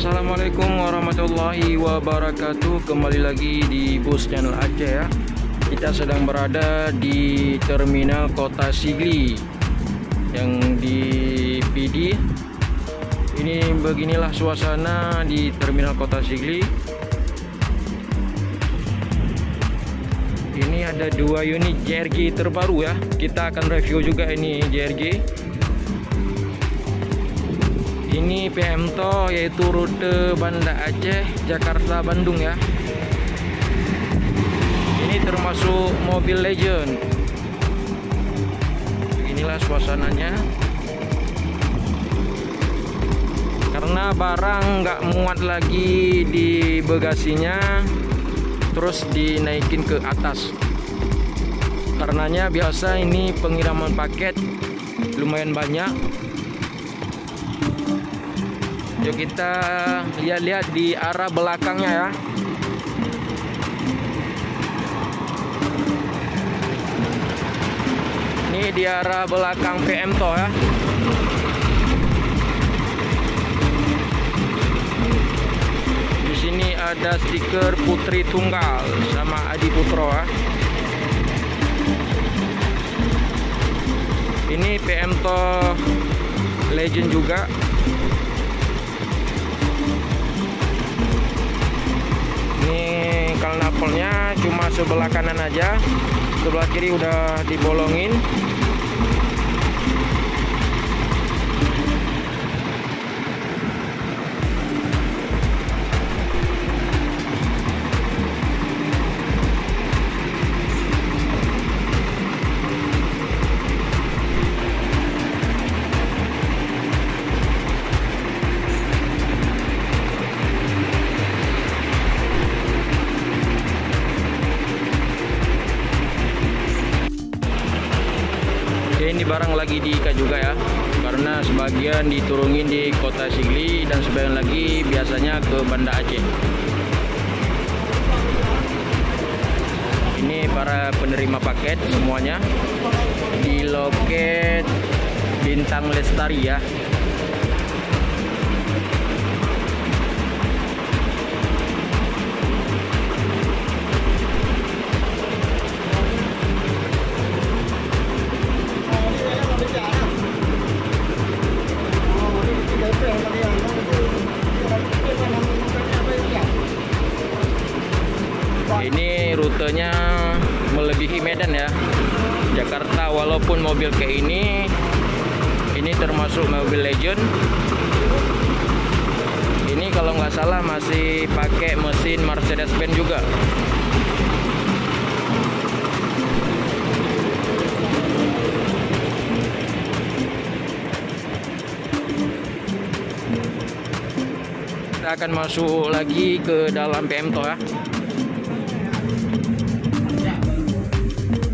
Assalamualaikum warahmatullahi wabarakatuh. Kembali lagi di Bus Channel Aceh ya. Kita sedang berada di Terminal Kota Sigli yang di PD. Ini beginilah suasana di Terminal Kota Sigli. Ini ada 2 unit JRG terbaru ya. Kita akan review juga ini JRG. Ini PMTO, yaitu rute Banda Aceh, Jakarta, Bandung ya. Ini termasuk mobil legend. Inilah suasananya. Karena barang nggak muat lagi di bagasinya, terus dinaikin ke atas. Karenanya biasa ini pengiriman paket lumayan banyak. Yuk kita lihat-lihat di arah belakangnya ya. Ini di arah belakang PMTO ya. Di sini ada stiker Putri Tunggal sama Adi Putro ya. Ini PMTO Legend juga. Ini kalnapelnya cuma sebelah kanan aja, sebelah kiri udah dibolongin. Ini barang lagi diikat juga ya, karena sebagian diturunin di Kota Sigli dan sebagian lagi biasanya ke Banda Aceh. Ini para penerima paket semuanya di loket Bintang Lestari ya. Ini rutenya melebihi Medan ya, Jakarta. Walaupun mobil kayak ini termasuk mobil legend. Ini kalau nggak salah masih pakai mesin Mercedes-Benz juga. Kita akan masuk lagi ke dalam PMTO ya.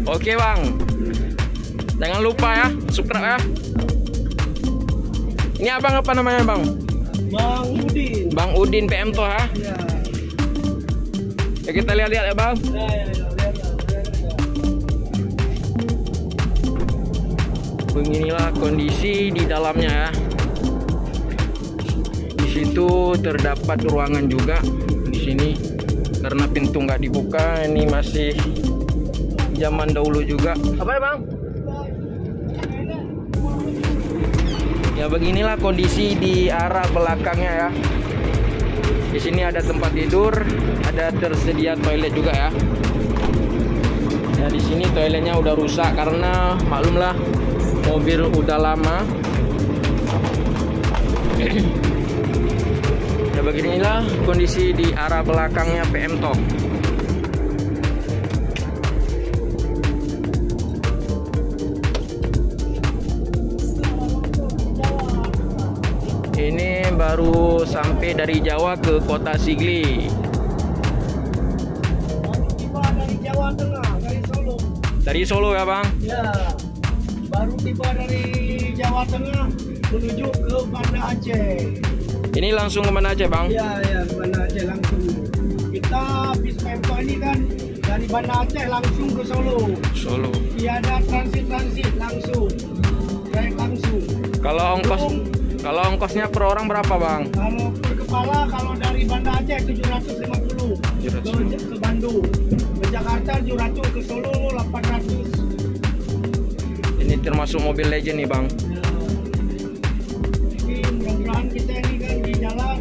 Oke bang, jangan lupa ya subscribe ya. Ini abang apa namanya bang? Bang Udin. Bang Udin PMTO ya. Ya. Ya kita lihat-lihat ya bang. Beginilah kondisi di dalamnya ya. Di situ terdapat ruangan juga di sini. Karena pintu nggak dibuka, ini masih zaman dahulu juga. Apa ya bang? Ya beginilah kondisi di arah belakangnya ya. Di sini ada tempat tidur, ada tersedia toilet juga ya. Ya di sini toiletnya udah rusak karena maklumlah mobil udah lama. Ya beginilah kondisi di arah belakangnya PMTO. Ini baru sampai dari Jawa ke Kota Sigli. Baru tiba dari Jawa Tengah, dari Solo. Dari Solo ya bang? Ya, baru tiba dari Jawa Tengah menuju ke Banda Aceh. Ini langsung ke mana Aceh bang? Ya, ke Banda Aceh langsung. Kita bis PMTO ini kan dari Banda Aceh langsung ke Solo. Solo. Tiada transit langsung, direct langsung. Kalau ongkosnya per orang berapa bang? Kalau per kepala kalau dari Banda Aceh 750 ke Bandung, ke Jakarta 700, ke Solo 800. Ini termasuk mobil legend nih bang. Jadi mudah-mudahan kita ini kan di jalan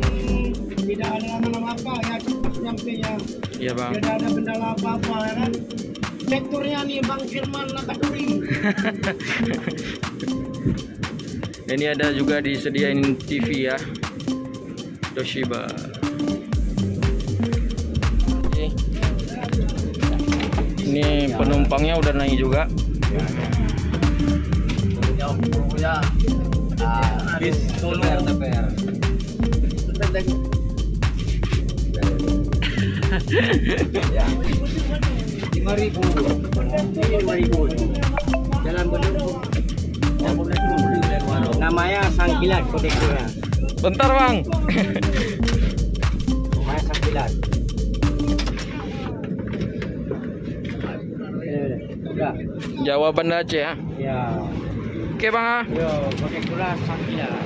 tidak ada lama-lama apa ya, cepat nyampe ya. Iya bang. Tidak ada kendala apa-apa ya kan. Sektornya nih Bang Firman Nakaturi. Ini ada juga disediain TV ya, Toshiba. Oke. Ini penumpangnya udah naik juga. Bis Solo TPR. 5.000. Jalan Bandung. Namanya Sangkilat kodeknya. Bentar bang. Namanya Sangkilat. Udah. Jawa Banda Aceh ya. Ya. Oke bang. Yo, kodeknya Sangkilat.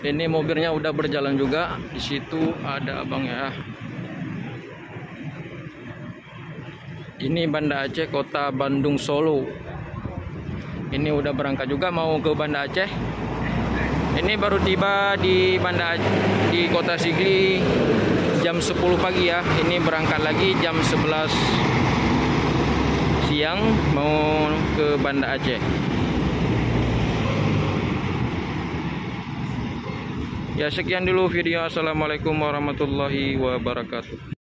Ini mobilnya udah berjalan juga. Di situ ada abang ya. Ini Banda Aceh, kota Bandung Solo. Ini udah berangkat juga mau ke Banda Aceh. Ini baru tiba di di kota Sigli jam 10 pagi ya. Ini berangkat lagi jam 11 siang mau ke Banda Aceh. Ya sekian dulu video. Assalamualaikum warahmatullahi wabarakatuh.